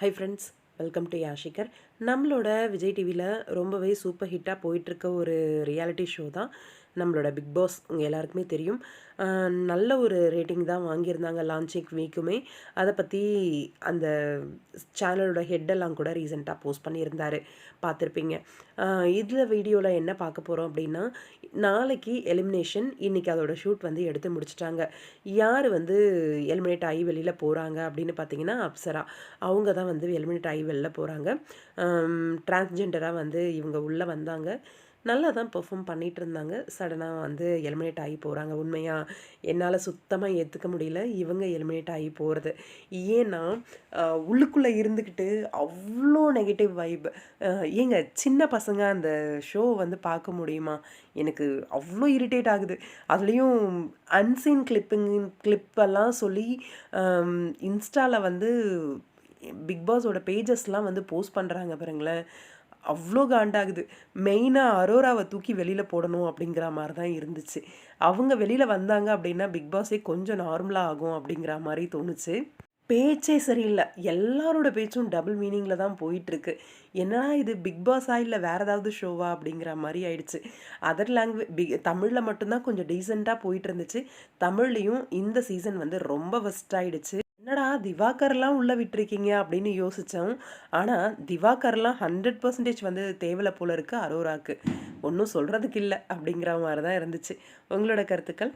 High friends, welcome to Yashikar. நம்மளோட விஜய் டிவியில் ரொம்பவே சூப்பர் ஹிட்டாக போயிட்டுருக்க ஒரு ரியாலிட்டி ஷோ தான் நம்மளோட பிக் பாஸ். உங்கள் எல்லாருக்குமே தெரியும். நல்ல ஒரு ரேட்டிங் தான் வாங்கியிருந்தாங்க லான்ச்சிங் வீக்குமே. அதை பற்றி அந்த சேனலோட ஹெட்டெல்லாம் கூட ரீசெண்டாக போஸ்ட் பண்ணியிருந்தார், பார்த்துருப்பீங்க. இதில் வீடியோவில் என்ன பார்க்க போகிறோம் அப்படின்னா, நாளைக்கு எலிமினேஷன், இன்றைக்கி அதோட ஷூட் வந்து எடுத்து முடிச்சிட்டாங்க. யார் வந்து எலிமினேட் ஆகி வெளியில் போகிறாங்க அப்படின்னு பார்த்தீங்கன்னா, அப்சரா. அவங்க தான் வந்து எலிமினேட் ஆகி வெளில போகிறாங்க. டிரான்ஸ்ஜெண்டராக வந்து இவங்க உள்ளே வந்தாங்க. நல்லா தான் பெர்ஃபார்ம் பண்ணிகிட்டு இருந்தாங்க. சடனாக வந்து எலிமினேட் ஆகி போகிறாங்க. உண்மையாக என்னால் சுத்தமாக ஏற்றுக்க முடியல இவங்க எலிமினேட் ஆகி போகிறது. ஏன்னா உள்ளுக்குள்ளே இருந்துக்கிட்டு அவ்வளோ நெகட்டிவ் வைப். ஏங்க சின்ன பசங்க அந்த ஷோ வந்து பார்க்க முடியுமா? எனக்கு அவ்வளோ இரிட்டேட் ஆகுது. அதுலேயும் அன்சீன் கிளிப்பெல்லாம் சொல்லி இன்ஸ்டாவில் வந்து பிக் பாஸோட பேஜஸ்லாம் வந்து போஸ்ட் பண்ணுறாங்க பாருங்களேன். அவ்வளோ காண்டாகுது. மெயினாக அரோராவை தூக்கி வெளியில் போடணும் அப்படிங்கிற மாதிரி தான் இருந்துச்சு. அவங்க வெளியில் வந்தாங்க அப்படின்னா பிக் பாஸே கொஞ்சம் நார்மலாக ஆகும் அப்படிங்கிற மாதிரி தோணுச்சு. பேச்சே சரியில்லை. எல்லாரோட பேச்சும் டபுள் மீனிங்கில் தான் போயிட்டுருக்கு. என்னடா இது பிக் பாஸா இல்லை வேறு ஏதாவது ஷோவா அப்படிங்கிற மாதிரி ஆயிடுச்சு. அதர் தமிழில் மட்டும்தான் கொஞ்சம் டீசெண்டாக போயிட்டு இருந்துச்சு. தமிழ்லேயும் இந்த சீசன் வந்து ரொம்ப வெஸ்ட் ஆயிடுச்சு. என்னடா திவாகர்லாம் உள்ளே விட்டுருக்கீங்க அப்படின்னு யோசித்தோம். ஆனால் திவாகர்லாம் 100% வந்து தேவலை போல இருக்குது அரோராக்கு. ஒன்றும் சொல்கிறதுக்கு இல்லை அப்படிங்கிற மாதிரி தான் இருந்துச்சு. உங்களோட கருத்துக்கள்?